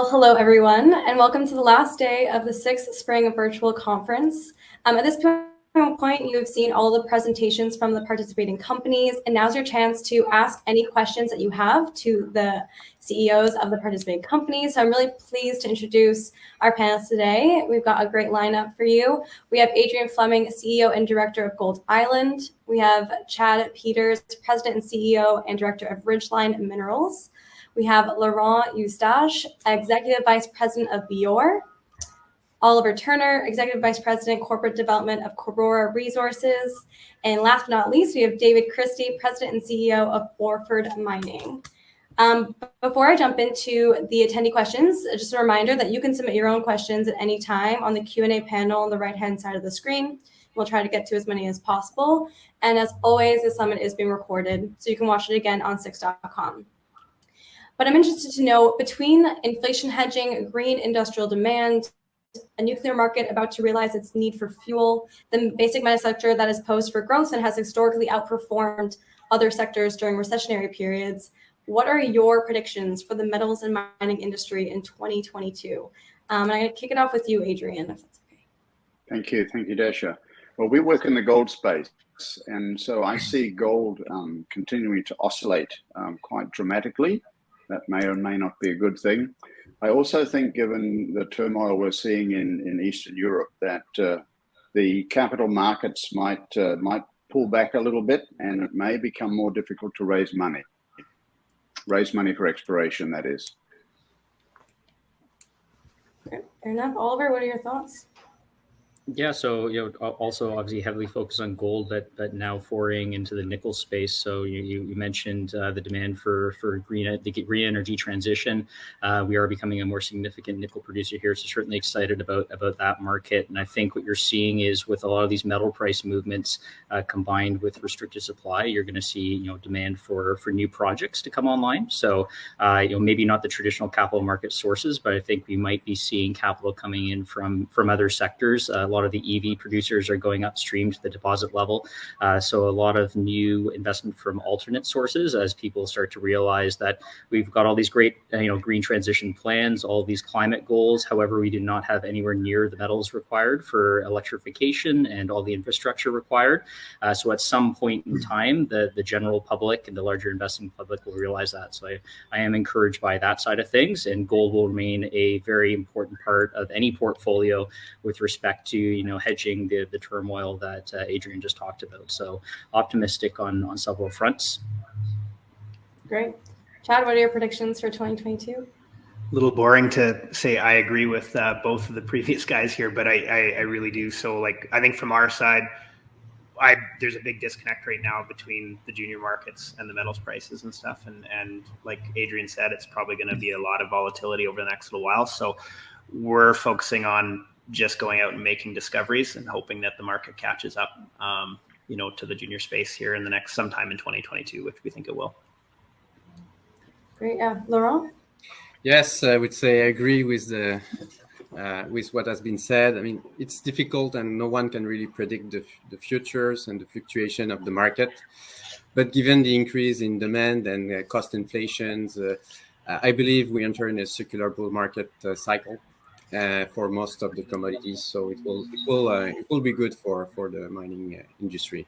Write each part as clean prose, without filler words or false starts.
Well, hello everyone, and welcome to the last day of the 6th Spring Virtual Conference. At this point, you have seen all the presentations from the participating companies, and now's your chance to ask any questions that you have to the CEOs of the participating companies. So I'm really pleased to introduce our panelists today. We've got a great lineup for you. We have Adrian Fleming, CEO and Director of Gold Island. We have Chad Peters, President and CEO and Director of Ridgeline Minerals. We have Laurent Eustache, Executive Vice President of Vior. Oliver Turner, Executive Vice President, Corporate Development of Karora Resources. And last but not least, we have David Christie, President and CEO of Orford Mining. Before I jump into the attendee questions, just a reminder that you can submit your own questions at any time on the Q&A panel on the right-hand side of the screen. We'll try to get to as many as possible. And as always, the summit is being recorded, so you can watch it again on 6.com. But I'm interested to know, between inflation hedging, green industrial demand, a nuclear market about to realize its need for fuel, the basic metal sector that is posed for growth and has historically outperformed other sectors during recessionary periods, what are your predictions for the metals and mining industry in 2022? And I'm going to kick it off with you, Adrian, if that's okay. Thank you, Dasha. Well, we work in the gold space, and so I see gold continuing to oscillate quite dramatically. That may or may not be a good thing. I also think, given the turmoil we're seeing in Eastern Europe, that the capital markets might pull back a little bit, and it may become more difficult to raise money for exploration, that is. Okay, fair enough. Oliver, what are your thoughts? Yeah, so also obviously heavily focused on gold, but now foraying into the nickel space. So you mentioned the demand for green energy transition. We are becoming a more significant nickel producer here, so certainly excited about that market. And I think what you're seeing is, with a lot of these metal price movements combined with restricted supply, you're going to see demand for new projects to come online. So maybe not the traditional capital market sources, but I think we might be seeing capital coming in from other sectors. A lot of the EV producers are going upstream to the deposit level. So a lot of new investment from alternate sources as people start to realize that we've got all these great green transition plans, all these climate goals. However, we do not have anywhere near the metals required for electrification and all the infrastructure required. So at some point in time, the general public and the larger investing public will realize that. So I am encouraged by that side of things, and gold will remain a very important part of any portfolio with respect to hedging the turmoil that Adrian just talked about. So optimistic on several fronts. Great. Chad, what are your predictions for 2022? A little boring to say I agree with both of the previous guys here, but I really do. So I think from our side, there's a big disconnect right now between the junior markets and the metals prices and stuff. And like Adrian said, it's probably going to be a lot of volatility over the next little while. So we're focusing on just going out and making discoveries and hoping that the market catches up, to the junior space here in the next sometime in 2022, which we think it will. Great. Laurent? Yes, I would say I agree with what has been said. I mean, it's difficult and no one can really predict the futures and the fluctuation of the market. But given the increase in demand and cost inflations, I believe we enter in a circular bull market cycle for most of the commodities. So it will be good for the mining industry.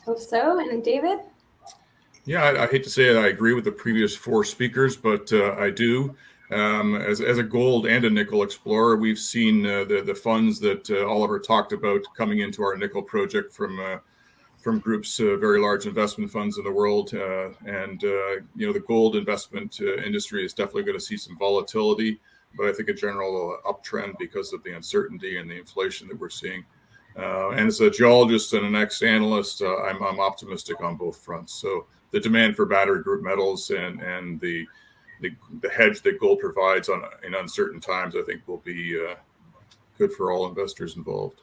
Hope so. And David? Yeah, I hate to say it, I agree with the previous four speakers, but I do. As a gold and a nickel explorer, we've seen the funds that Oliver talked about coming into our nickel project from groups, very large investment funds in the world. The gold investment industry is definitely going to see some volatility, but I think a general uptrend because of the uncertainty and the inflation that we're seeing. And as a geologist and an ex-analyst, I'm optimistic on both fronts. So the demand for battery group metals and the hedge that gold provides in uncertain times, I think will be good for all investors involved.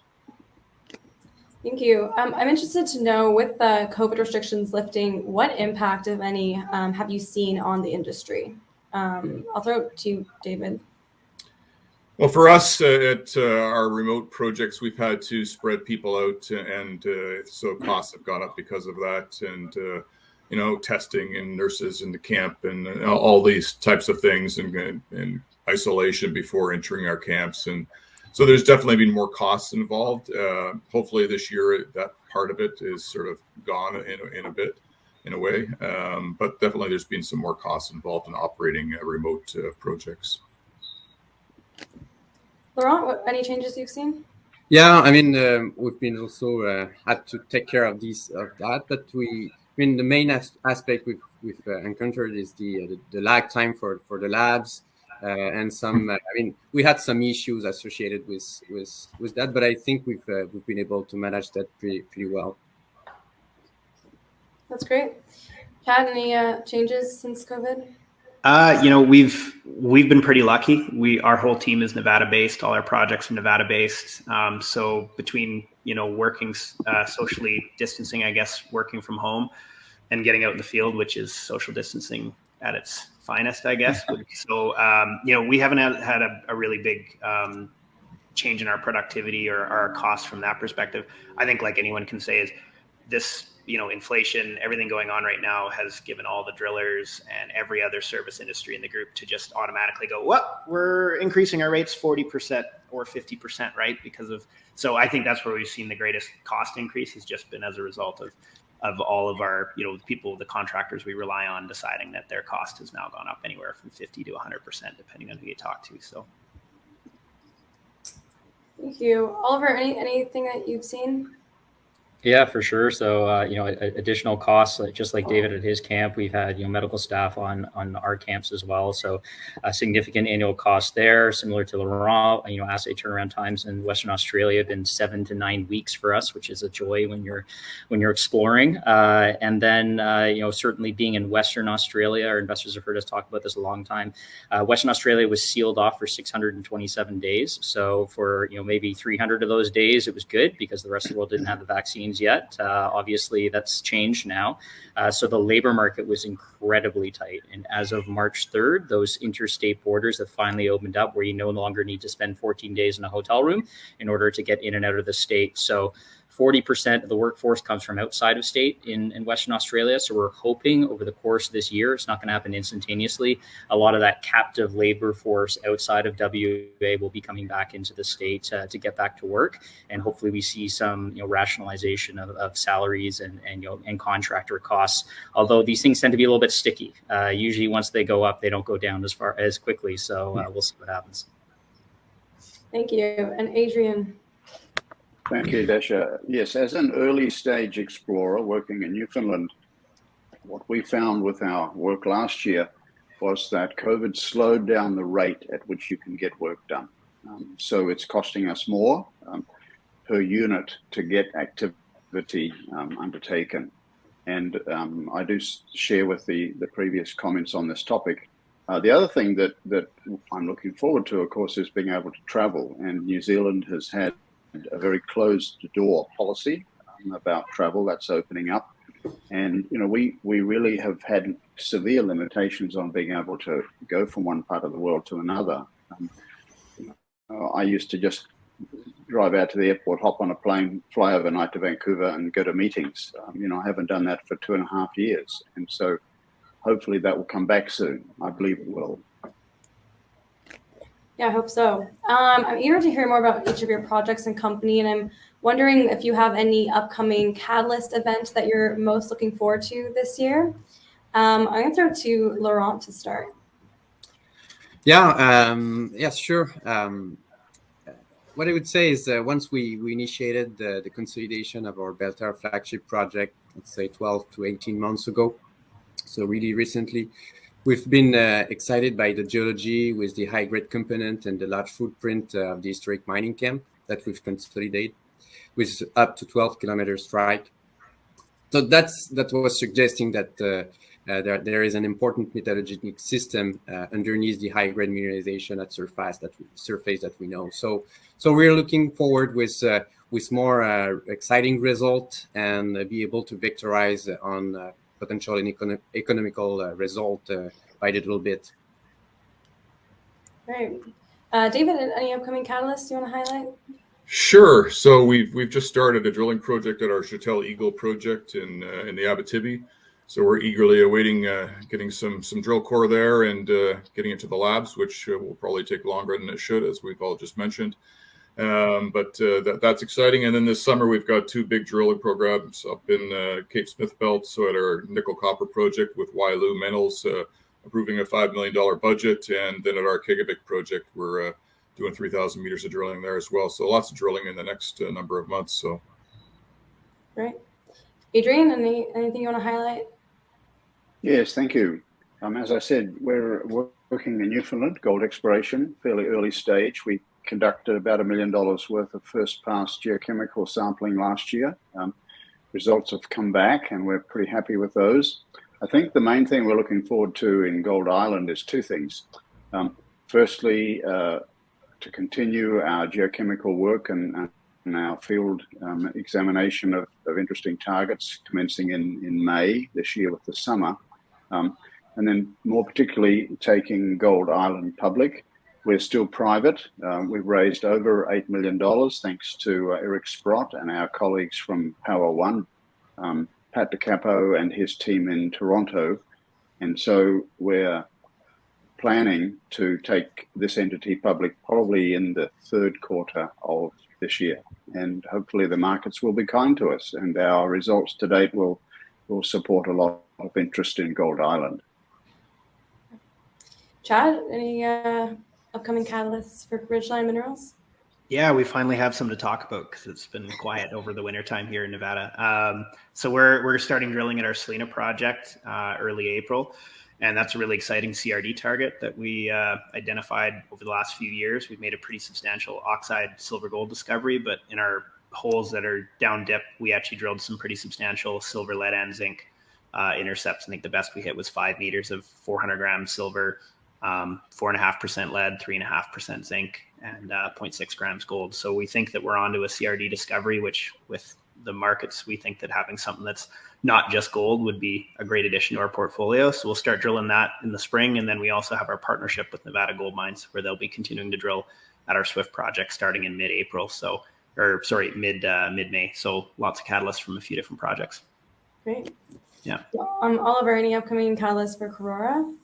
Thank you. I'm interested to know, with the COVID restrictions lifting, what impact, if any, have you seen on the industry? I'll throw it to you, David. Well, for us at our remote projects, we've had to spread people out, and so costs have gone up because of that. And testing and nurses in the camp and all these types of things and isolation before entering our camps. And so there's definitely been more costs involved. Hopefully this year that part of it is sort of gone in a way. But definitely there's been some more costs involved in operating remote projects. Laurent, any changes you've seen? Yeah, I mean, we've been also had to take care of that, but the main aspect we've encountered is the lag time for the labs, and some. I mean, we had some issues associated with that, but I think we've been able to manage that pretty well. That's great. Chad, any changes since COVID? We've been pretty lucky. Our whole team is Nevada based. All our projects are Nevada based. So between working socially distancing, I guess, working from home, and getting out in the field, which is social distancing at its finest, I guess. So we haven't had a really big change in our productivity or our costs from that perspective. I think, like anyone can say, is this. Inflation, everything going on right now has given all the drillers and every other service industry in the group to just automatically go, what? We're increasing our rates 40% or 50%, right? So I think that's where we've seen the greatest cost increase has just been as a result of all of our, the contractors we rely on deciding that their cost has now gone up anywhere from 50 to 100%, depending on who you talk to. So. Thank you. Oliver, anything that you've seen? Yeah, for sure. So, additional costs, just like David at his camp, we've had, medical staff on our camps as well. So a significant annual cost there, similar to Laurent, assay turnaround times in Western Australia have been 7 to 9 weeks for us, which is a joy when you're exploring. And then, certainly being in Western Australia, our investors have heard us talk about this a long time. Western Australia was sealed off for 627 days. So for, maybe 300 of those days, it was good because the rest of the world didn't have the vaccines yet. Obviously, that's changed now. So the labor market was incredibly tight. And as of March 3rd, those interstate borders have finally opened up where you no longer need to spend 14 days in a hotel room in order to get in and out of the state. So 40% of the workforce comes from outside of state in Western Australia. So we're hoping over the course of this year, it's not going to happen instantaneously. A lot of that captive labor force outside of WA will be coming back into the state to get back to work. And hopefully we see some rationalization of salaries and contractor costs. Although these things tend to be a little bit sticky. Usually once they go up, they don't go down as quickly. So we'll see what happens. Thank you. And Adrian. Thank you, Desha. Yes, as an early stage explorer working in Newfoundland, what we found with our work last year was that COVID slowed down the rate at which you can get work done. So it's costing us more per unit to get activity undertaken. And I do share with the previous comments on this topic. The other thing that I'm looking forward to, of course, is being able to travel. And New Zealand has had a very closed door policy about travel that's opening up. And, we really have had severe limitations on being able to go from one part of the world to another. I used to just drive out to the airport, hop on a plane, fly overnight to Vancouver and go to meetings. I haven't done that for 2.5 years. And so hopefully that will come back soon. I believe it will. Yeah, I hope so. I'm eager to hear more about each of your projects and company, and I'm wondering if you have any upcoming catalyst events that you're most looking forward to this year. I'm going to throw it to Laurent to start. Yes, sure. What I would say is once we initiated the consolidation of our Belter flagship project, let's say 12 to 18 months ago, so really recently, we've been excited by the geology with the high-grade component and the large footprint of the historic mining camp that we've consolidated with up to 12 kilometer strike. So that was suggesting that there is an important metallurgical system underneath the high-grade mineralization at surface that we know. So we're looking forward with more exciting result and be able to victorize on potential and economical result by a little bit. Great. David, any upcoming catalysts you want to highlight? Sure. So we've just started a drilling project at our Chatel Eagle project in the Abitibi. So we're eagerly awaiting getting some drill core there and getting it to the labs, which will probably take longer than it should, as we've all just mentioned. But that's exciting. And then this summer, we've got 2 big drilling programs up in Cape Smith Belt. So at our nickel copper project with Wyloo Minerals, approving a $5 million budget. And then at our Kegavik project, we're doing 3,000 meters of drilling there as well. So lots of drilling in the next number of months. So Great. Adrian, anything you want to highlight? Yes, thank you. As I said, we're working in Newfoundland, gold exploration, fairly early stage. We conducted about $1 million worth of first pass geochemical sampling last year. Results have come back and we're pretty happy with those. I think the main thing we're looking forward to in Gold Island is 2 things. Firstly, to continue our geochemical work and our field examination of interesting targets commencing in May this year with the summer. And then more particularly taking Gold Island public. We're still private. We've raised over $8 million thanks to Eric Sprott and our colleagues from Power One, Pat DeCapo and his team in Toronto. And so we're planning to take this entity public probably in the 3rd quarter of this year. And hopefully the markets will be kind to us and our results to date will support a lot of interest in Gold Island. Chad, any upcoming catalysts for Ridgeline Minerals? Yeah, we finally have some to talk about because it's been quiet over the wintertime here in Nevada. So we're starting drilling at our Salina project early April. And that's a really exciting CRD target that we identified over the last few years. We've made a pretty substantial oxide silver gold discovery, but in our holes that are down dip, we actually drilled some pretty substantial silver, lead, and zinc intercepts. I think the best we hit was 5 meters of 400 grams silver, 4.5% lead, 3.5% zinc, and 0.6 grams gold. So we think that we're onto a CRD discovery, which with the markets, we think that having something that's not just gold would be a great addition to our portfolio. So we'll start drilling that in the spring. And then we also have our partnership with Nevada Gold Mines, where they'll be continuing to drill at our Swift project starting in mid-April. Mid-May. So lots of catalysts from a few different projects. Great. Yeah. Oliver, any upcoming catalysts for Karora?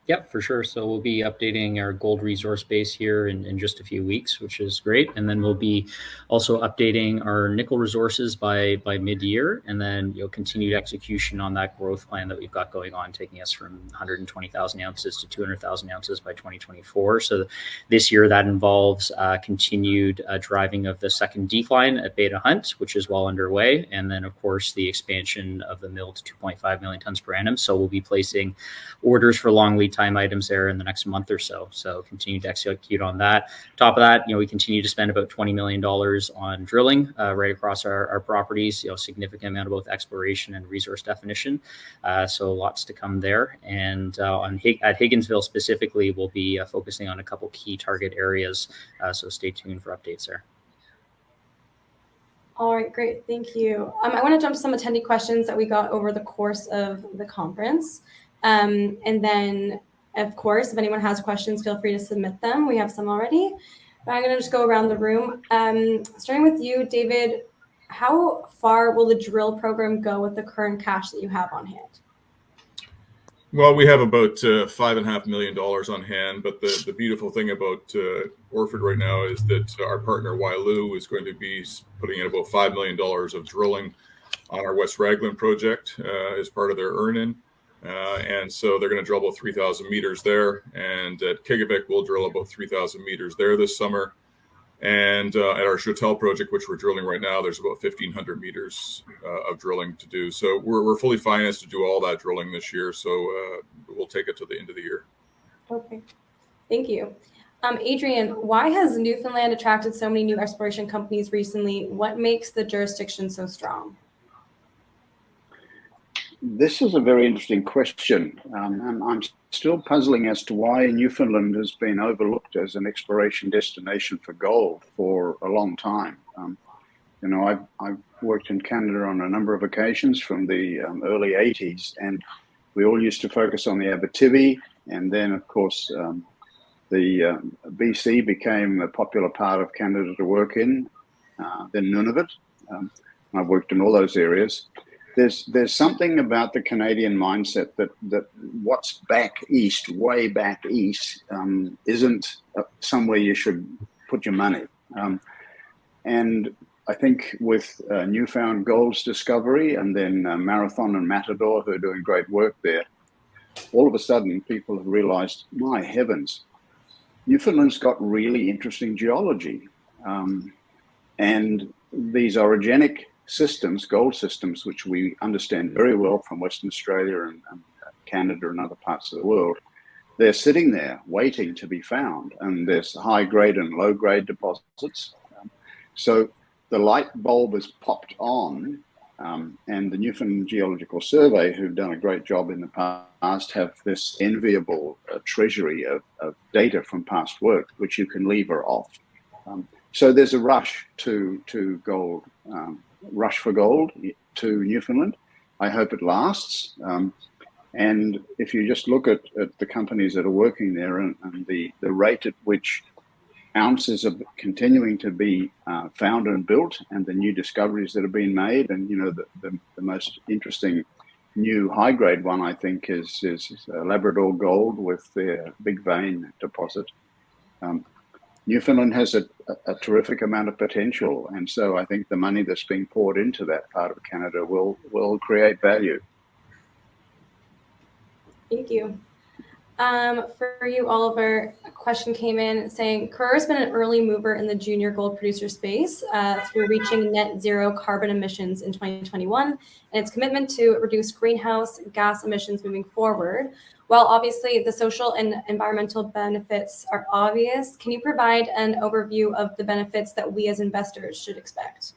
Yep, for sure. So we'll be updating our gold resource base here in just a few weeks, which is great. And then we'll be also updating our nickel resources by mid-year, and then continued execution on that growth plan that we've got going on, taking us from 120,000 ounces to 200,000 ounces by 2024. So this year that involves continued driving of the second decline at Beta Hunt, which is well underway, and then of course the expansion of the mill to 2.5 million tons per annum. So we'll be placing orders for long lead time items there in the next month or so. So continue to execute on that. Top of that, we continue to spend about $20 million on drilling right across our properties, significant amount of both exploration and resource definition. So lots to come there. And at Higginsville specifically, we'll be focusing on a couple key target areas. So stay tuned for updates there. All right, great. Thank you. I want to jump to some attendee questions that we got over the course of the conference. And then, of course, if anyone has questions, feel free to submit them. We have some already. But I'm going to just go around the room. Starting with you, David, how far will the drill program go with the current cash that you have on hand? Well, we have about $5.5 million on hand. But the beautiful thing about Orford right now is that our partner Wyloo is going to be putting in about $5 million of drilling on our West Raglan project as part of their earn-in. And so they're going to drill about 3,000 meters there. And at Kegavik, we'll drill about 3,000 meters there this summer. And at our Chotel project, which we're drilling right now, there's about 1,500 meters of drilling to do. So we're fully financed to do all that drilling this year. So we'll take it to the end of the year. Okay. Thank you. Adrian, why has Newfoundland attracted so many new exploration companies recently? What makes the jurisdiction so strong? This is a very interesting question. And I'm still puzzling as to why Newfoundland has been overlooked as an exploration destination for gold for a long time. I've worked in Canada on a number of occasions from the early 80s, and we all used to focus on the Abitibi. And then, of course, the BC became a popular part of Canada to work in, then Nunavut. I've worked in all those areas. there's something about the Canadian mindset that what's back east, way back east, isn't somewhere you should put your money. And I think with Newfound Gold's discovery, and then Marathon and Matador, who are doing great work there, all of a sudden people have realized, my heavens, Newfoundland's got really interesting geology. And these orogenic systems, gold systems, which we understand very well from Western Australia and Canada and other parts of the world, they're sitting there waiting to be found. And there's high grade and low grade deposits. So the light bulb has popped on, and the Newfoundland Geological Survey, who've done a great job in the past, have this enviable treasury of data from past work, which you can lever off. So there's a rush to gold, rush for gold to Newfoundland. I hope it lasts. And if you just look at the companies that are working there and the rate at which ounces are continuing to be found and built, and the new discoveries that are being made, and the most interesting new high grade one I think is Labrador Gold with their Big Vein deposit. Newfoundland has a terrific amount of potential, and so I think the money that's being poured into that part of Canada will create value. Thank you. For you, Oliver, a question came in saying, Karora's been an early mover in the junior gold producer space through reaching net zero carbon emissions in 2021 and its commitment to reduce greenhouse gas emissions moving forward. While obviously the social and environmental benefits are obvious, can you provide an overview of the benefits that we as investors should expect?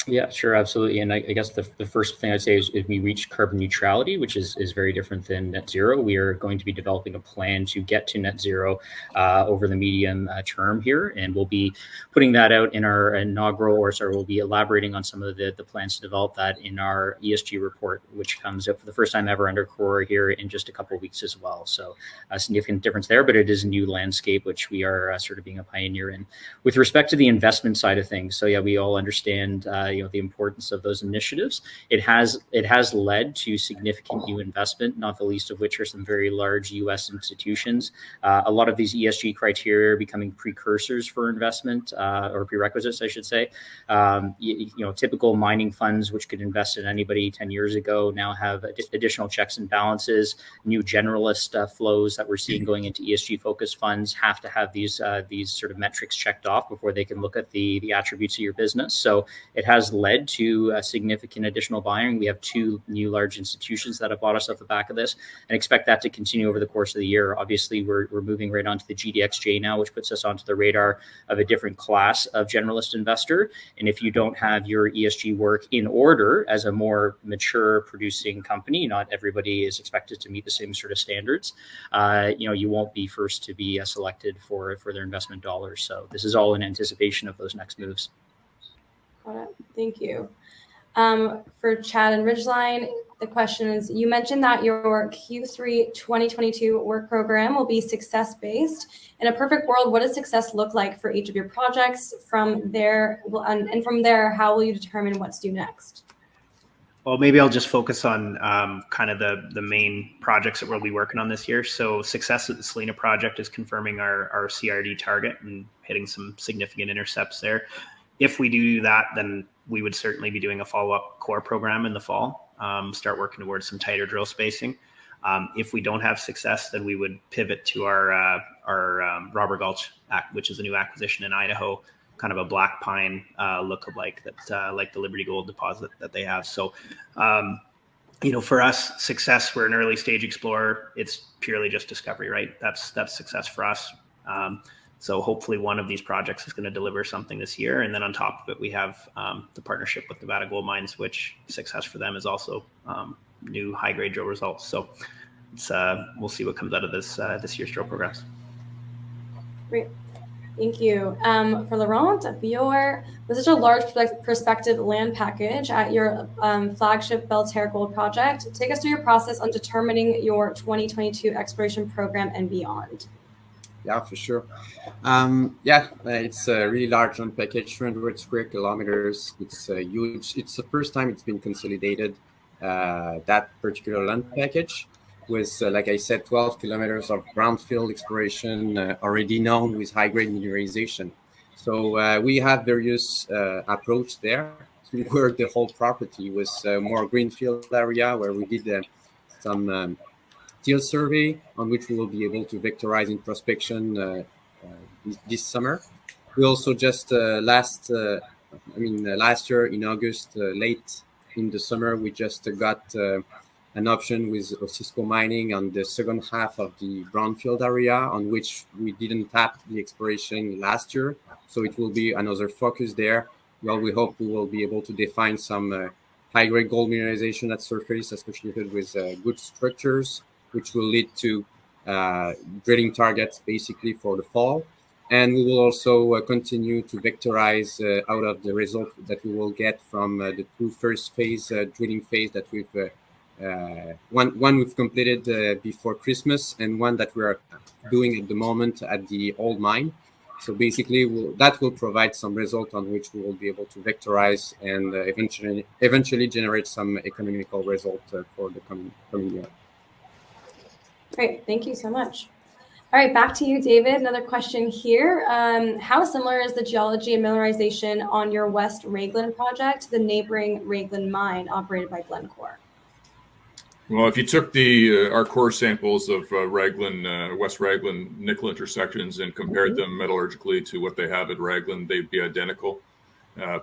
Yeah, sure, absolutely. And I guess the first thing I'd say is we reach carbon neutrality, which is very different than net zero. We are going to be developing a plan to get to net zero over the medium term here. And we'll be putting that out in our inaugural, we'll be elaborating on some of the plans to develop that in our ESG report, which comes out for the first time ever under Karora here in just a couple of weeks as well. So a significant difference there, but it is a new landscape, which we are sort of being a pioneer in. With respect to the investment side of things, so yeah, we all understand the importance of those initiatives. It has led to significant new investment, not the least of which are some very large U.S. institutions. A lot of these ESG criteria are becoming precursors for investment, or prerequisites, I should say. Typical mining funds, which could invest in anybody 10 years ago, now have additional checks and balances. New generalist flows that we're seeing going into ESG-focused funds have to have these sort of metrics checked off before they can look at the attributes of your business. So it has led to significant additional buying. We have 2 new large institutions that have bought us off the back of this, and expect that to continue over the course of the year. Obviously, we're moving right onto the GDXJ now, which puts us onto the radar of a different class of generalist investor. And if you don't have your ESG work in order as a more mature producing company, not everybody is expected to meet the same sort of standards. You won't be first to be selected for their investment dollars. So this is all in anticipation of those next moves. Got it. Thank you. For Chad and Ridgeline, the question is, you mentioned that your Q3 2022 work program will be success-based. In a perfect world, what does success look like for each of your projects? From there, and from there, how will you determine what's due next? Well, maybe I'll just focus on kind of the main projects that we'll be working on this year. So success at the Selena project is confirming our CRD target and hitting some significant intercepts there. If we do that, then we would certainly be doing a follow-up core program in the fall, start working towards some tighter drill spacing. If we don't have success, then we would pivot to our Robber Gulch, which is a new acquisition in Idaho, kind of a black pine lookalike that like the Liberty Gold deposit that they have. So, for us, success, we're an early stage explorer. It's purely just discovery, right? That's success for us. So hopefully one of these projects is going to deliver something this year. And then on top of it, we have the partnership with Nevada Gold Mines, which success for them is also new high-grade drill results. So it's, we'll see what comes out of this year's drill programs. Great. Thank you. For Laurent, Vior, with such a large prospective land package at your flagship Belterre Gold project, take us through your process on determining your 2022 exploration program and beyond. Yeah, for sure. It's a really large land package, 300 square kilometers. It's huge. It's the first time it's been consolidated, that particular land package, with, like I said, 12 kilometers of brownfield exploration already known with high-grade mineralization. So we have various approach there to work the whole property with more greenfield area where we did some field survey on which we will be able to vectorize in prospection this summer. We also just last year in August, late in the summer, we just got an option with Cisco Mining on the second half of the brownfield area on which we didn't tap the exploration last year. So it will be another focus there. Well, we hope we will be able to define some high-grade gold mineralization at surface associated with good structures, which will lead to drilling targets basically for the fall. And we will also continue to vectorize out of the result that we will get from the two first phase drilling phase that we've one we've completed before Christmas, and one that we're doing at the moment at the old mine. So basically, that will provide some result on which we will be able to vectorize and eventually generate some economical result for the coming year. Great, thank you so much. All right, back to you, David. Another question here. How similar is the geology and mineralization on your West Raglan project to the neighboring Raglan mine operated by Glencore? Well, if you took our core samples of West Raglan nickel intersections and compared them metallurgically to what they have at Raglan, they'd be identical.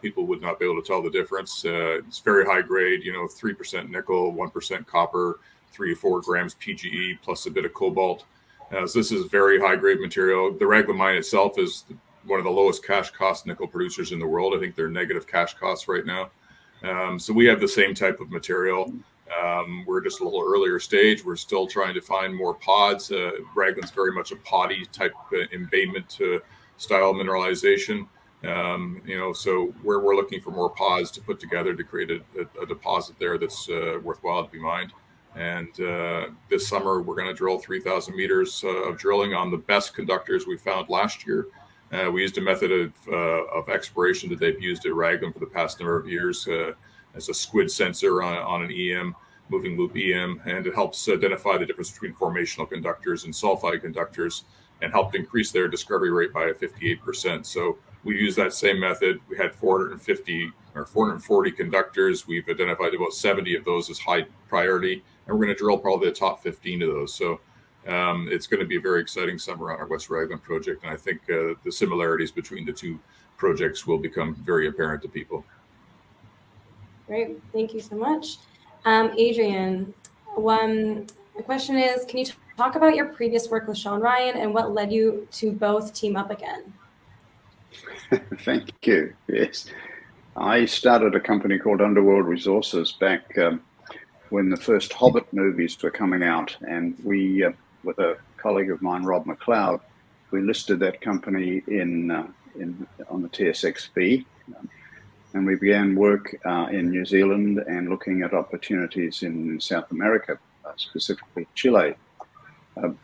People would not be able to tell the difference. It's very high grade, 3% nickel, 1% copper, 3 to 4 grams PGE plus a bit of cobalt. So this is very high grade material. The Raglan mine itself is one of the lowest cash cost nickel producers in the world. I think they're negative cash costs right now. So we have the same type of material. We're just a little earlier stage. We're still trying to find more pods. Raglan's very much a poddy type embayment style mineralization. So we're looking for more pods to put together to create a deposit there that's worthwhile to be mined. And this summer, we're going to drill 3,000 meters of drilling on the best conductors we found last year. We used a method of exploration that they've used at Raglan for the past number of years as a squid sensor on an EM, moving loop EM, and it helps identify the difference between formational conductors and sulfide conductors and helped increase their discovery rate by 58%. So we use that same method. We had 440 conductors. We've identified about 70 of those as high priority, and we're going to drill probably the top 15 of those. So it's going to be a very exciting summer on our West Raglan project, and I think the similarities between the two projects will become very apparent to people. Great, thank you so much. Adrian, the question is, can you talk about your previous work with Sean Ryan and what led you to both team up again? Thank you. Yes. I started a company called Underworld Resources back when the first Hobbit movies were coming out, and we, with a colleague of mine, Rob McLeod, we listed that company on the TSXV, and we began work in New Zealand and looking at opportunities in South America, specifically Chile.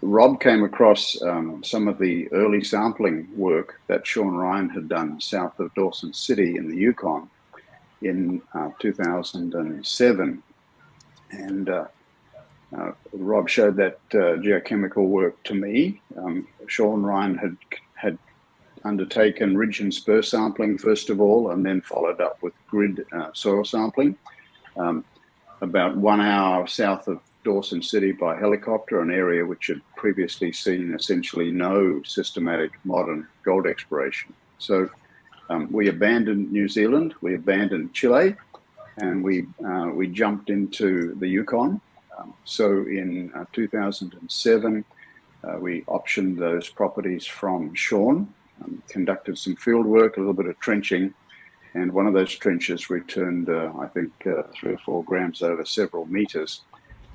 Rob came across some of the early sampling work that Sean Ryan had done south of Dawson City in the Yukon in 2007. And Rob showed that geochemical work to me. Sean Ryan had undertaken ridge and spur sampling first of all, and then followed up with grid soil sampling about 1 hour south of Dawson City by helicopter, an area which had previously seen essentially no systematic modern gold exploration. So we abandoned New Zealand, we abandoned Chile, and we jumped into the Yukon. So in 2007, we optioned those properties from Sean, conducted some field work, a little bit of trenching, and one of those trenches returned, I think, 3 or 4 grams over several meters.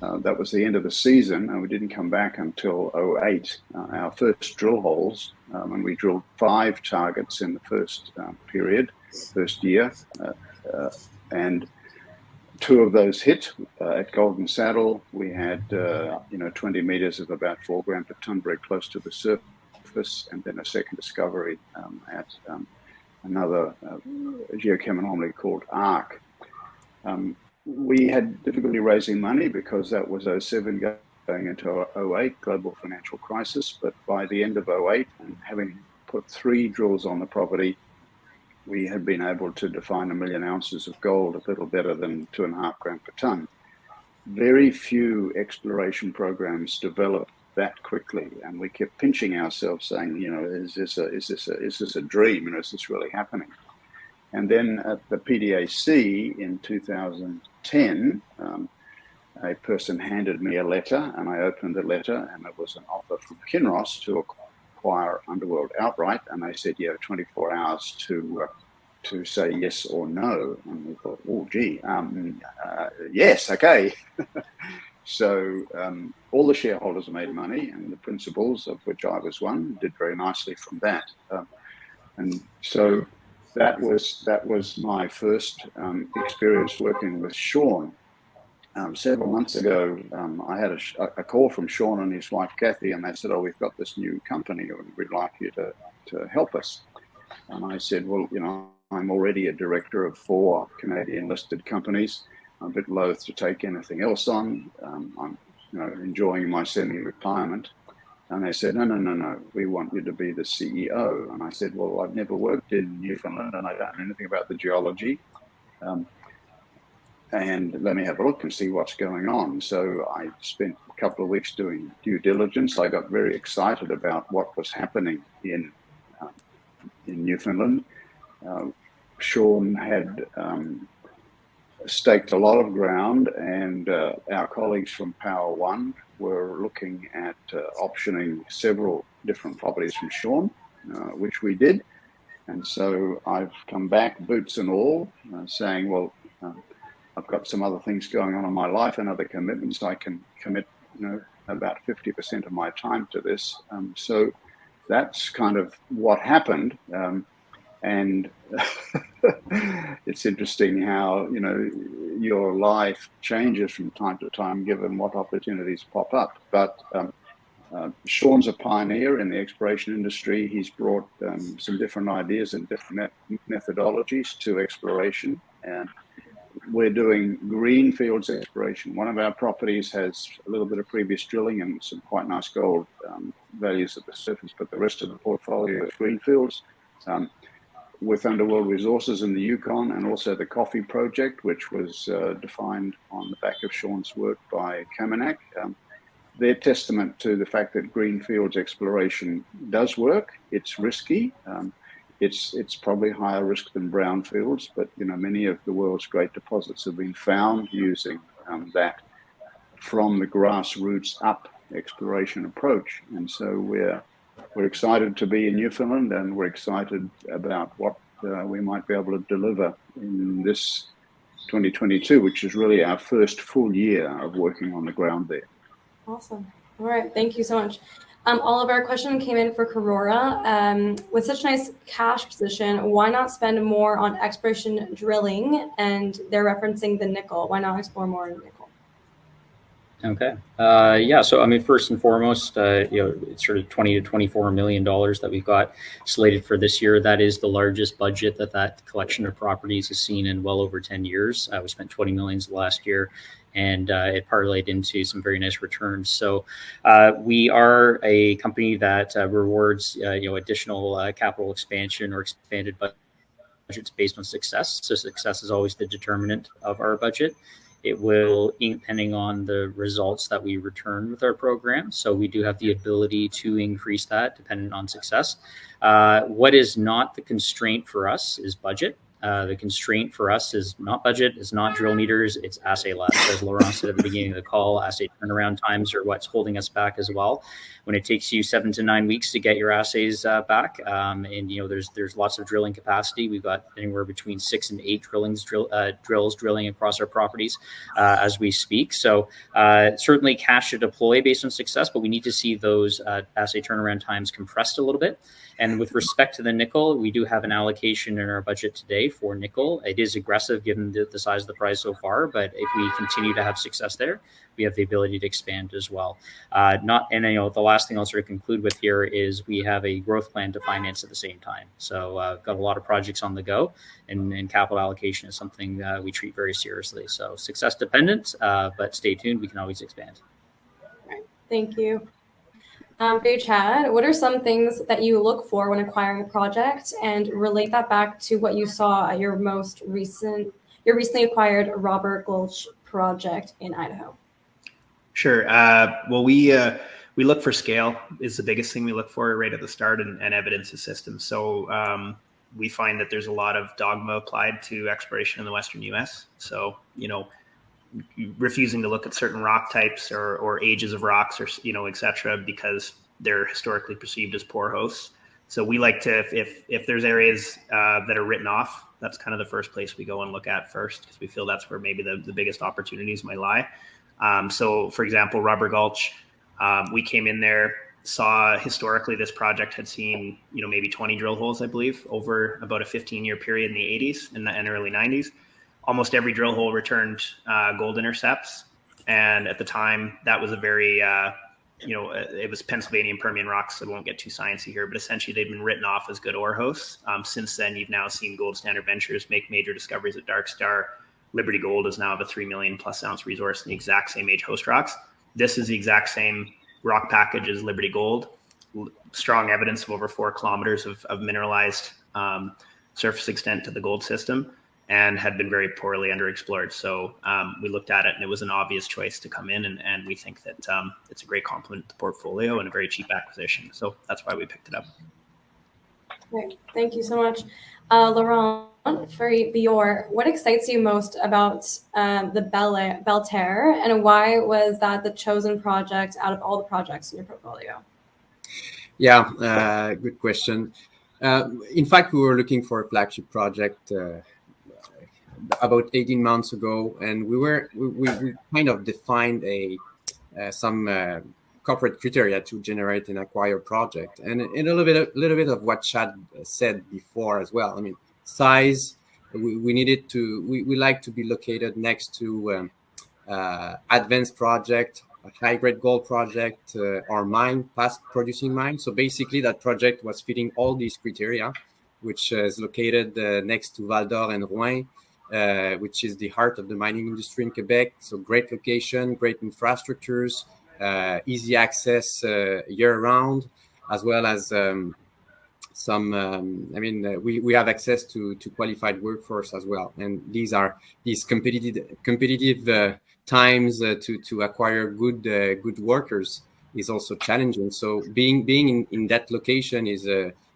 That was the end of the season, and we didn't come back until 2008, our first drill holes, and we drilled 5 targets in the first year, and 2 of those hit at Golden Saddle. We had 20 meters of about 4 grams per ton, very close to the surface. surface, and then a second discovery at another geochem anomaly called ARC. We had difficulty raising money because that was 07 going into 08 global financial crisis. But by the end of 08, and having put 3 drills on the property, we had been able to define 1 million ounces of gold, a little better than 2.5 grams per ton. Very few exploration programs develop that quickly, and we kept pinching ourselves, saying, you know, is this a dream? And is this really happening? And then at the PDAC in 2010, a person handed me a letter, and I opened the letter, and it was an offer from Kinross to acquire Underworld outright. And they said, you have 24 hours to say yes or no. And we thought, oh, gee, yes, okay. So all the shareholders made money, and the principals, of which I was one, did very nicely from that. And so that was my first experience working with Sean. Several months ago, I had a call from Sean and his wife, Kathy, and they said, oh, we've got this new company, and we'd like you to help us. And I said, well, you know, I'm already a director of 4 Canadian listed companies. I'm a bit loath to take anything else on. I'm, you know, enjoying my semi-retirement. And they said, no, we want you to be the CEO. And I said, well, I've never worked in Newfoundland and I don't know anything about the geology. And let me have a look and see what's going on. So I spent a couple of weeks doing due diligence. I got very excited about what was happening in Newfoundland. Sean had staked a lot of ground, and our colleagues from Power One were looking at optioning several different properties from Sean, which we did. And so I've come back, boots and all, saying, well, I've got some other things going on in my life and other commitments. I can commit, you know, about 50% of my time to this. So that's kind of what happened. And it's interesting how, you know, your life changes from time to time, given what opportunities pop up. But Sean's a pioneer in the exploration industry. He's brought some different ideas and different methodologies to exploration. And we're doing greenfields exploration. One of our properties has a little bit of previous drilling and some quite nice gold values at the surface, but the rest of the portfolio is greenfields. With Underworld Resources in the Yukon, and also the Coffee Project, which was defined on the back of Sean's work by Kamenak. They're testament to the fact that greenfields exploration does work. It's risky. It's probably higher risk than brownfields, but you know, many of the world's great deposits have been found using that from the grassroots up exploration approach. And so we're excited to be in Newfoundland, and we're excited about what we might be able to deliver in this 2022, which is really our first full year of working on the ground there. Awesome. All right. Thank you so much. All of our questions came in for Karora. With such nice cash position, why not spend more on exploration drilling? And they're referencing the nickel. Why not explore more in nickel? Okay. Yeah. So, I mean, first and foremost, it's sort of $20 to $24 million that we've got slated for this year. That is the largest budget that collection of properties has seen in well over 10 years. We spent $20 million last year, and it parlayed into some very nice returns. So we are a company that rewards, additional capital expansion or expanded budgets based on success. So success is always the determinant of our budget. It will, depending on the results that we return with our program. So we do have the ability to increase that depending on success. What is not the constraint for us is budget. The constraint for us is not budget, it's not drill meters, it's assay labs. As Laurent said at the beginning of the call, assay turnaround times are what's holding us back as well. When it takes you 7 to 9 weeks to get your assays back, and there's lots of drilling capacity. We've got anywhere between 6 and 8 drills drilling across our properties as we speak. So certainly cash to deploy based on success, but we need to see those assay turnaround times compressed a little bit. And with respect to the nickel, we do have an allocation in our budget today for nickel. It is aggressive given the size of the prize so far, but if we continue to have success there, we have the ability to expand as well. The last thing I'll sort of conclude with here is we have a growth plan to finance at the same time. So got a lot of projects on the go, and capital allocation is something we treat very seriously. So success dependent, but stay tuned. We can always expand. Thank you. For you, Chad, what are some things that you look for when acquiring a project, and relate that back to what you saw at your recently acquired Robert Gulch project in Idaho? Sure. Well, we look for scale is the biggest thing we look for right at the start, and evidence of systems. So we find that there's a lot of dogma applied to exploration in the Western U.S. So, refusing to look at certain rock types or ages of rocks, or et cetera, because they're historically perceived as poor hosts. So we like to, if there's areas that are written off, that's kind of the first place we go and look at first, because we feel that's where maybe the biggest opportunities might lie. So for example, Robert Gulch, we came in there, saw historically this project had seen maybe 20 drill holes, I believe, over about a 15-year period in the 80s and early 90s. Almost every drill hole returned gold intercepts, and at the time that was a very it was Pennsylvania and Permian rocks, so I won't get too sciencey here, but essentially they've been written off as good ore hosts. Since then, you've now seen Gold Standard Ventures make major discoveries at Dark Star. Liberty Gold is now of a 3 million plus ounce resource in the exact same age host rocks. This is the exact same rock package as Liberty Gold. Strong evidence of over 4 kilometers of mineralized surface extent to the gold system, and had been very poorly underexplored. So we looked at it, and it was an obvious choice to come in, and we think that it's a great complement to the portfolio and a very cheap acquisition. So that's why we picked it up. Great. Thank you so much. Laurent, for Vior, what excites you most about the Belterre, and why was that the chosen project out of all the projects in your portfolio? Yeah, good question. In fact, we were looking for a flagship project about 18 months ago, and we kind of defined some corporate criteria to generate an acquire project, and a little bit of what Chad said before as well. I mean, size. We like to be located next to advanced project, a high-grade gold project, or mine, past producing mine. So basically, that project was fitting all these criteria, which is located next to Val d'Or and Rouen, which is the heart of the mining industry in Quebec. So great location, great infrastructures, easy access year-round, as well as we have access to qualified workforce as well. And these competitive times to acquire good workers is also challenging. So being in that location is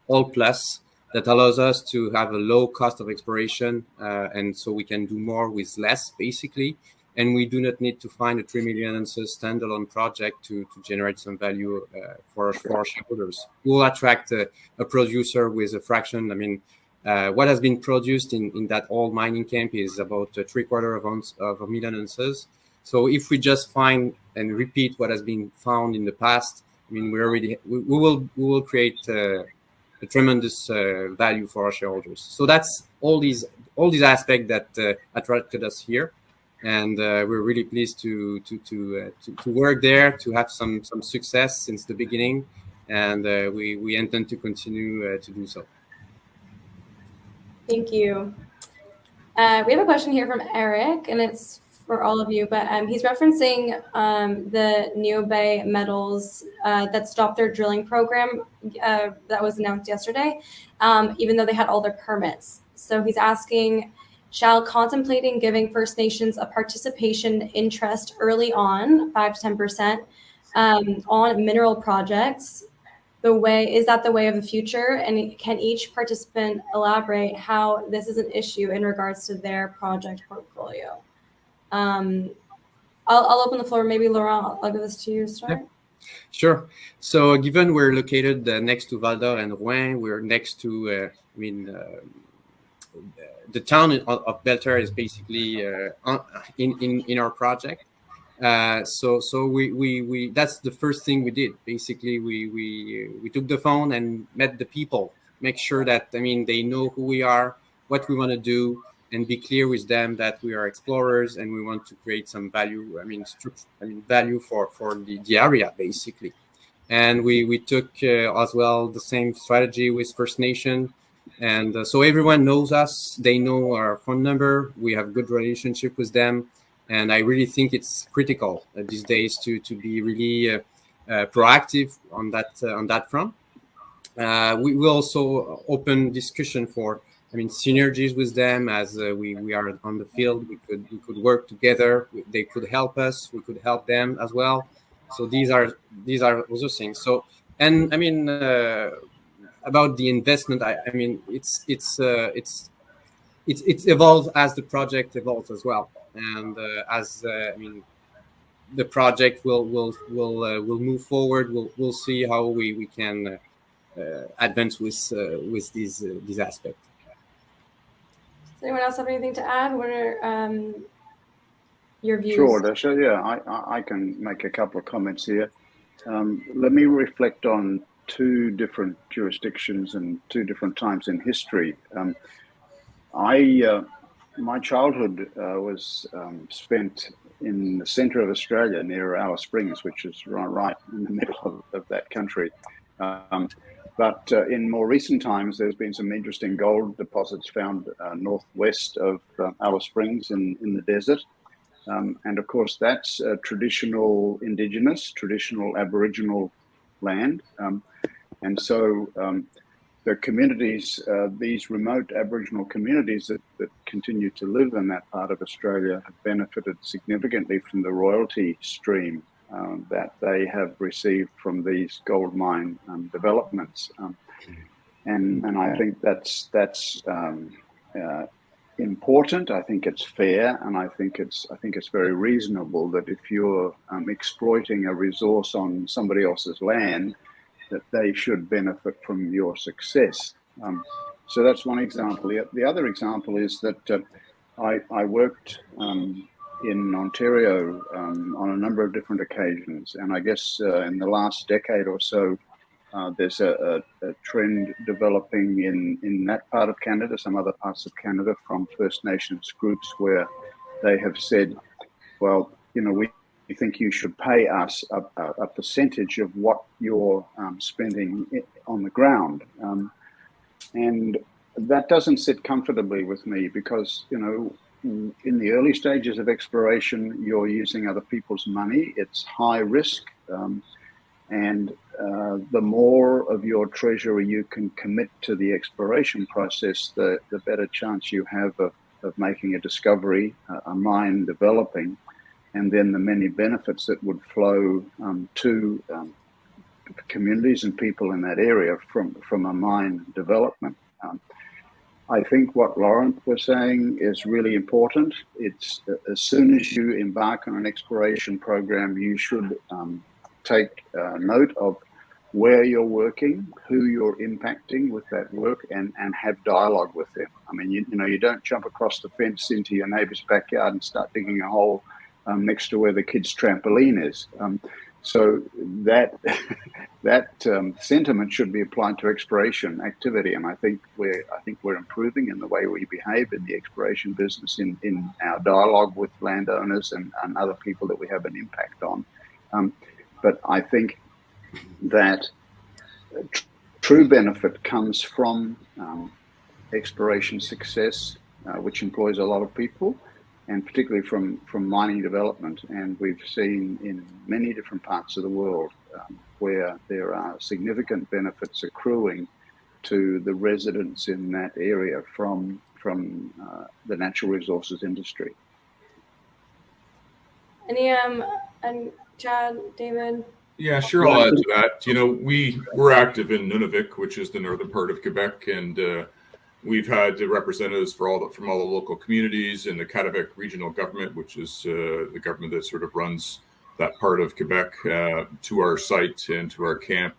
all plus. That allows us to have a low cost of exploration, and so we can do more with less, basically. And we do not need to find a 3 million ounces standalone project to generate some value for our shareholders. We'll attract a producer with a fraction. I mean, what has been produced in that old mining camp is about 750,000 of a million ounces. So if we just find and repeat what has been found in the past, I mean, we will create a tremendous value for our shareholders. So that's all these aspects that attracted us here, and we're really pleased to work there, to have some success since the beginning, and we intend to continue to do so. Thank you. We have a question here from Eric, and it's for all of you, but he's referencing the Neobay Metals that stopped their drilling program that was announced yesterday, even though they had all their permits. So he's asking, shall contemplating giving First Nations a participation interest early on, 5 to 10%, on mineral projects, is that the way of the future? And can each participant elaborate how this is an issue in regards to their project portfolio? I'll open the floor. Maybe Laurent, I'll give this to you to start. Yeah. Sure. So given we're located next to Val d'Or and Rouen, we're next to, the town of Belterre is basically in our project. So we that's the first thing we did. Basically, we took the phone and met the people, make sure that, I mean, they know who we are, what we want to do, and be clear with them that we are explorers and we want to create some value. Value for the area basically. And we took as well the same strategy with First Nation. And so everyone knows us. They know our phone number. We have good relationship with them. And I really think it's critical these days to be really proactive on that front. We will also open discussion for synergies with them as we are on the field. We could work together. They could help us. We could help them as well. So these are also things. So and about the investment, it's evolved as the project evolves as well, and the project will move forward. We'll see how we can advance with these aspects. Does anyone else have anything to add? What are your views? Sure, Dasha. Yeah, I can make a couple of comments here. Let me reflect on two different jurisdictions and two different times in history. My childhood was spent in the centre of Australia near Alice Springs, which is right in the middle of that country. But in more recent times, there's been some interesting gold deposits found northwest of Alice Springs in the desert. And of course, that's traditional Indigenous, traditional Aboriginal land. And so the communities, these remote Aboriginal communities that continue to live in that part of Australia have benefited significantly from the royalty stream that they have received from these gold mine developments. And I think that's important. I think it's fair, and I think it's very reasonable that if you're exploiting a resource on somebody else's land, that they should benefit from your success. So that's one example. The other example is that I worked in Ontario on a number of different occasions, and I guess in the last decade or so, there's a trend developing in that part of Canada, some other parts of Canada, from First Nations groups where they have said, well, we think you should pay us a percentage of what you're spending on the ground. And that doesn't sit comfortably with me because, in the early stages of exploration, you're using other people's money. It's high risk. And the more of your treasury you can commit to the exploration process, the better chance you have of making a discovery, a mine developing, and then the many benefits that would flow to communities and people in that area from a mine development. I think what Laurent was saying is really important. It's as soon as you embark on an exploration program, you should take note of where you're working, who you're impacting with that work, and have dialogue with them. I mean, you don't jump across the fence into your neighbor's backyard and start digging a hole next to where the kids' trampoline is. So that sentiment should be applied to exploration activity, and I think we're improving in the way we behave in the exploration business, in our dialogue with landowners and other people that we have an impact on. But I think that true benefit comes from exploration success, which employs a lot of people, and particularly from mining development. And we've seen in many different parts of the world where there are significant benefits accruing to the residents in that area from the natural resources industry. Any and Chad, David? Yeah, sure. I'll add to that. We're active in Nunavik, which is the northern part of Quebec, and we've had representatives from all the local communities in the Kativik regional government, which is the government that sort of runs that part of Quebec, to our site and to our camp.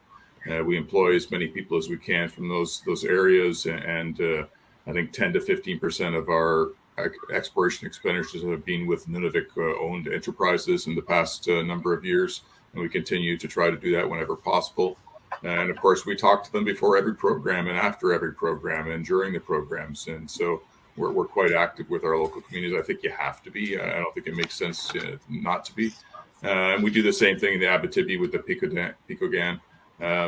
We employ as many people as we can from those areas, and I think 10 to 15% of our exploration expenditures have been with Nunavik-owned enterprises in the past number of years, and we continue to try to do that whenever possible. And of course, we talk to them before every program and after every program and during the programs. And so we're quite active with our local communities. I think you have to be. I don't think it makes sense not to be. And we do the same thing in the Abitibi with the Picogan.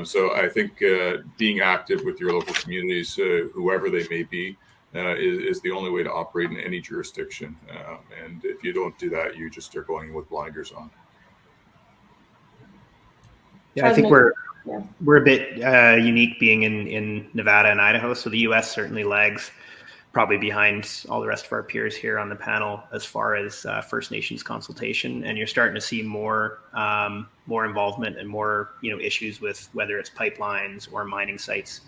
So I think being active with your local communities, whoever they may be, is the only way to operate in any jurisdiction. And if you don't do that, you just are going with blinders on. Yeah, I think we're a bit unique being in Nevada and Idaho. So the U.S. certainly lags probably behind all the rest of our peers here on the panel as far as First Nations consultation. And you're starting to see more involvement and more issues with whether it's pipelines or mining sites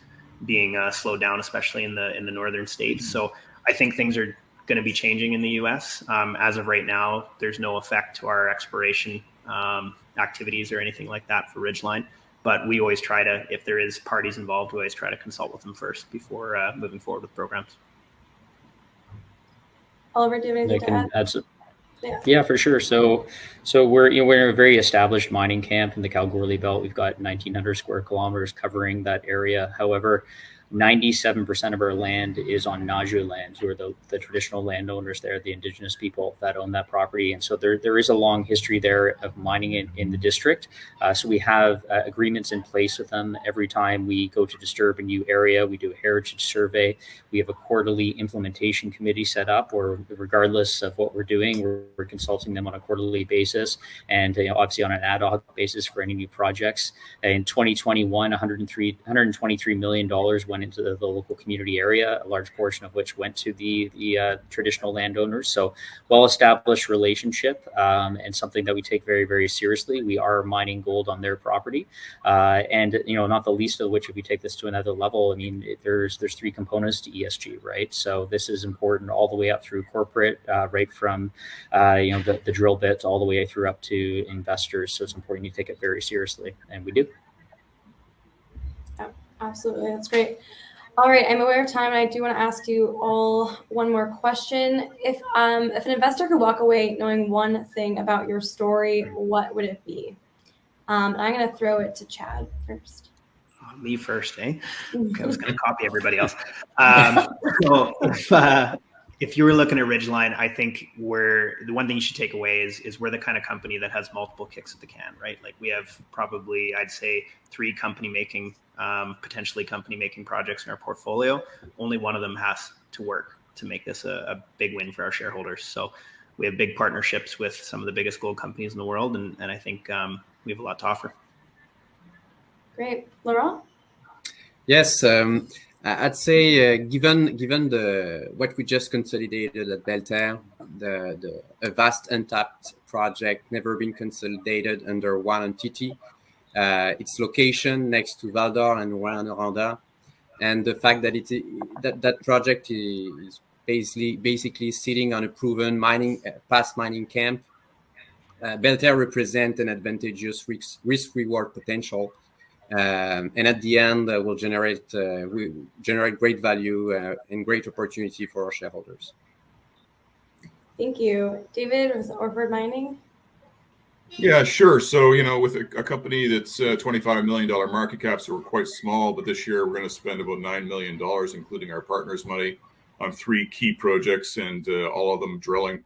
being slowed down, especially in the northern states. So I think things are going to be changing in the U.S. As of right now, there's no effect to our exploration activities or anything like that for Ridgeline. But we always try to, if there is parties involved, we always try to consult with them first before moving forward with programs. Oliver, do you have anything to add? Yeah, for sure. So we're a very established mining camp in the Kalgoorlie Belt. We've got 1,900 square kilometers covering that area. However, 97% of our land is on Naju land, who are the traditional landowners there, the indigenous people that own that property. And so there is a long history there of mining in the district. So we have agreements in place with them. Every time we go to disturb a new area, we do a heritage survey. We have a quarterly implementation committee set up where, regardless of what we're doing, we're consulting them on a quarterly basis and obviously on an ad hoc basis for any new projects. In 2021, $123 million went into the local community area, a large portion of which went to the traditional landowners. So well-established relationship and something that we take very, very seriously. We are mining gold on their property. And, not the least of which, if we take this to another level, I mean, there's three components to ESG, right? So this is important all the way up through corporate, right from, the drill bit all the way through up to investors. So it's important you take it very seriously, and we do. Absolutely. That's great. All right. I'm aware of time, and I do want to ask you all one more question. If an investor could walk away knowing one thing about your story, what would it be? I'm going to throw it to Chad first. Me first, eh? Okay, I was going to copy everybody else. If you were looking at Ridgeline, I think the one thing you should take away is we're the kind of company that has multiple kicks at the can, right? Like we have probably, I'd say, 3 potentially company-making projects in our portfolio. Only one of them has to work to make this a big win for our shareholders. So we have big partnerships with some of the biggest gold companies in the world, and I think we have a lot to offer. Great. Laurent? Yes, I'd say given what we just consolidated at Belterre, a vast untapped project never been consolidated under one entity, its location next to Val-d'Or and Rouyn-Noranda, and the fact that that project is basically sitting on a proven past mining camp, Belterre represents an advantageous risk-reward potential. And at the end, will generate great value and great opportunity for our shareholders. Thank you. David, with Orford Mining? Yeah, sure. So, with a company that's $25 million market cap, so we're quite small, but this year we're going to spend about $9 million, including our partners' money, on 3 key projects, and all of them drilling.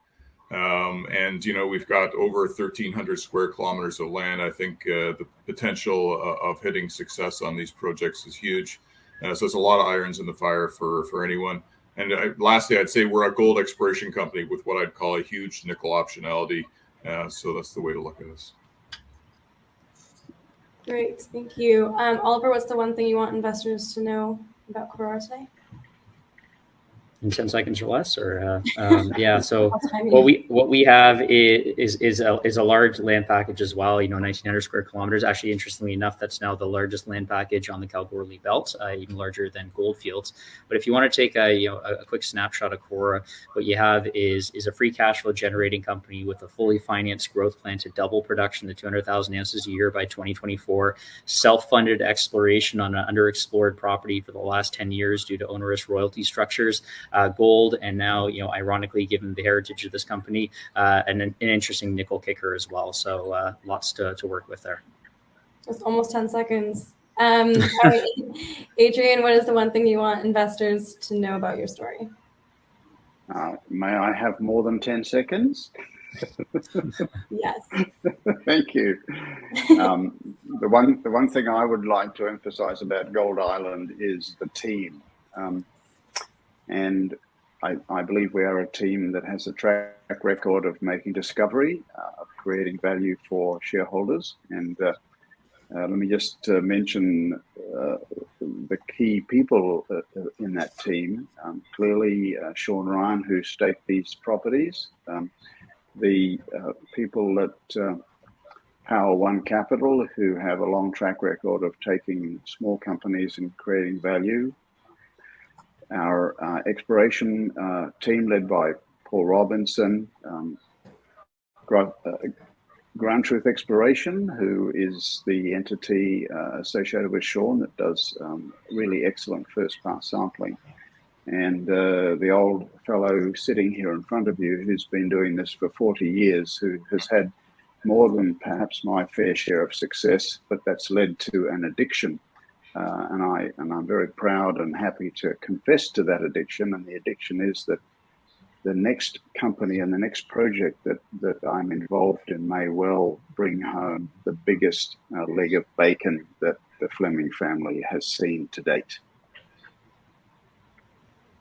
And we've got over 1,300 square kilometers of land. I think the potential of hitting success on these projects is huge. So there's a lot of irons in the fire for anyone. And lastly, I'd say we're a gold exploration company with what I'd call a huge nickel optionality. So that's the way to look at us. Great, thank you. Oliver, what's the one thing you want investors to know about Karora today? In 10 seconds or less, or yeah. So what we have is a large land package as well. 1,900 square kilometers. Actually, interestingly enough, that's now the largest land package on the Kalgoorlie Belt, even larger than Goldfields. But if you want to take a quick snapshot of Karora, what you have is a free cash flow generating company with a fully financed growth plan to double production to 200,000 ounces a year by 2024. Self-funded exploration on an underexplored property for the last 10 years due to onerous royalty structures. Gold, and now, ironically, given the heritage of this company, an interesting nickel kicker as well. So lots to work with there. It's almost 10 seconds. All right, Adrian, what is the one thing you want investors to know about your story? May I have more than 10 seconds? Yes. Thank you. The one thing I would like to emphasize about Gold Island is the team. And I believe we are a team that has a track record of making discovery, of creating value for shareholders. And let me just mention the key people in that team. Clearly, Sean Ryan, who staked these properties, the people at Power One Capital, who have a long track record of taking small companies and creating value. Our exploration team led by Paul Robinson, Ground Truth Exploration, who is the entity associated with Sean that does really excellent first pass sampling. And the old fellow sitting here in front of you, who's been doing this for 40 years, who has had more than perhaps my fair share of success, but that's led to an addiction. And I'm very proud and happy to confess to that addiction. And the addiction is that the next company and the next project that I'm involved in may well bring home the biggest leg of bacon that the Fleming family has seen to date.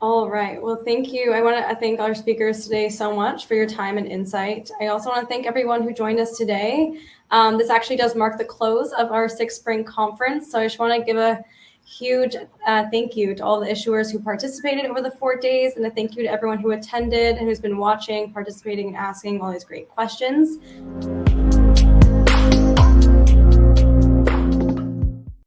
All right. Well, thank you. I want to thank our speakers today so much for your time and insight. I also want to thank everyone who joined us today. This actually does mark the close of our Sixth Spring Conference. So I just want to give a huge thank you to all the issuers who participated over the 4 days, and a thank you to everyone who attended and who's been watching, participating, and asking all these great questions.